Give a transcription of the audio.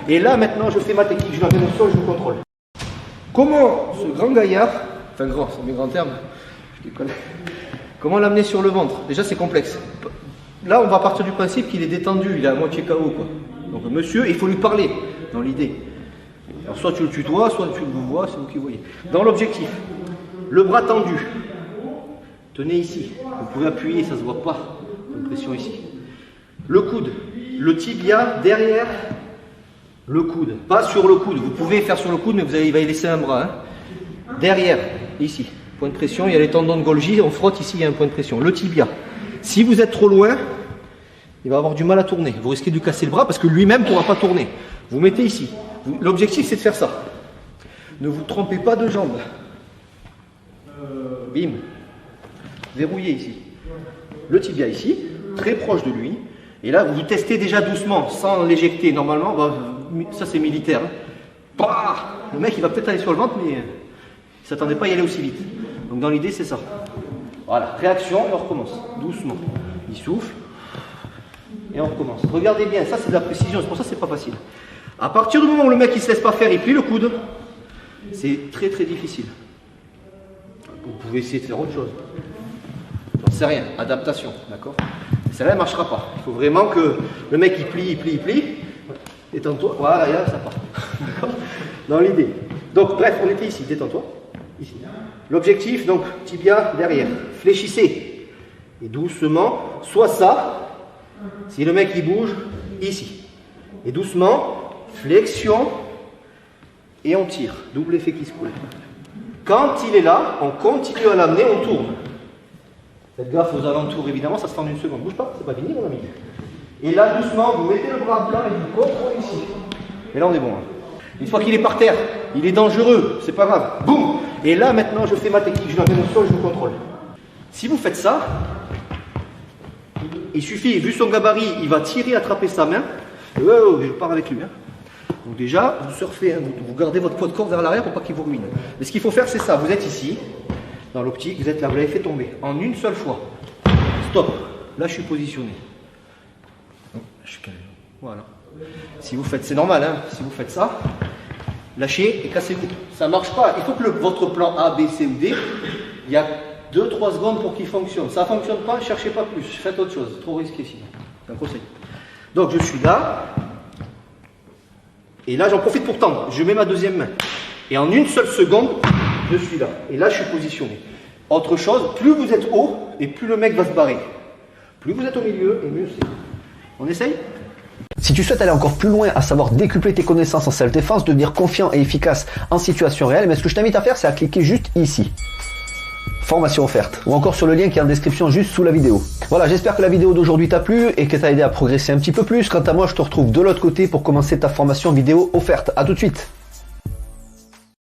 Et là, maintenant, je fais ma technique. Je l'amène au sol, je le contrôle. Comment ce grand gaillard, enfin grand, c'est mes grands termes, je déconne. Comment l'amener sur le ventre? Déjà, c'est complexe. Là, on va partir du principe qu'il est détendu, il est à moitié KO, quoi. Donc, monsieur, il faut lui parler, dans l'idée. Alors, soit tu le tutoies, soit tu le vois, c'est vous qui voyez. Dans l'objectif, le bras tendu. Tenez ici. Vous pouvez appuyer, ça ne se voit pas. Une pression ici. Le coude, le tibia derrière le coude. Pas sur le coude. Vous pouvez faire sur le coude, mais il va y laisser un bras. Hein. Derrière, ici. Point de pression, il y a les tendons de Golgi. On frotte ici, il y a un point de pression. Le tibia. Si vous êtes trop loin, il va avoir du mal à tourner. Vous risquez de lui casser le bras parce que lui-même ne pourra pas tourner. Vous mettez ici. L'objectif, c'est de faire ça. Ne vous trompez pas de jambe. Bim. Verrouillez ici. Le tibia ici, très proche de lui. Et là, vous testez déjà doucement, sans l'éjecter. Normalement, ça c'est militaire. Bah, le mec, il va peut-être aller sur le ventre, mais il ne s'attendait pas à y aller aussi vite. Donc dans l'idée, c'est ça. Voilà, réaction et on recommence. Doucement. Il souffle. Et on recommence. Regardez bien, ça c'est de la précision, c'est pour ça que c'est pas facile. À partir du moment où le mec il se laisse pas faire, il plie le coude, c'est très très difficile. Vous pouvez essayer de faire autre chose. J'en sais rien, adaptation, d'accord? Celle-là ne marchera pas. Il faut vraiment que le mec il plie. Détends-toi, voilà, là, ça part. D'accord? Dans l'idée. Donc bref, on était ici, détends-toi. Ici. L'objectif, donc, tibia derrière. Fléchissez. Et doucement, soit ça, si le mec il bouge, ici. Et doucement, flexion, et on tire. Double effet qui se coule. Quand il est là, on continue à l'amener, on tourne. Faites gaffe aux alentours, évidemment, ça se fait en une seconde. Bouge pas, c'est pas fini, mon ami. Et là, doucement, vous mettez le bras plat et vous contrôlez ici. Et là, on est bon. Hein. Une fois qu'il est par terre, il est dangereux, c'est pas grave. Boum! Et là, maintenant, je fais ma technique, je l'amène au sol, je le contrôle. Si vous faites ça, il suffit, vu son gabarit, il va tirer, attraper sa main. Je pars avec lui. Hein. Donc déjà, vous surfez, hein, vous gardez votre poids de corps vers l'arrière pour pas qu'il vous ruine. Mais ce qu'il faut faire, c'est ça. Vous êtes ici, dans l'optique, vous êtes là, vous l'avez fait tomber. En une seule fois. Stop. Là, je suis positionné. Je suis calme. Voilà. Si vous faites, c'est normal, hein, si vous faites ça, lâchez et cassez-vous. Ça ne marche pas. Il faut que votre plan A, B, C ou D, il y a 2-3 secondes pour qu'il fonctionne. Ça ne fonctionne pas, ne cherchez pas plus. Faites autre chose. Trop risqué sinon. C'est un conseil. Donc, je suis là. Et là, j'en profite pour tendre. Je mets ma deuxième main. Et en une seule seconde, je suis là. Et là, je suis positionné. Autre chose, plus vous êtes haut, et plus le mec va se barrer. Plus vous êtes au milieu, et mieux c'est. On essaye ? Si tu souhaites aller encore plus loin, à savoir décupler tes connaissances en self-défense, devenir confiant et efficace en situation réelle, mais ce que je t'invite à faire, c'est à cliquer juste ici. Formation offerte. Ou encore sur le lien qui est en description juste sous la vidéo. Voilà, j'espère que la vidéo d'aujourd'hui t'a plu et que t'a aidé à progresser un petit peu plus. Quant à moi, je te retrouve de l'autre côté pour commencer ta formation vidéo offerte. À tout de suite.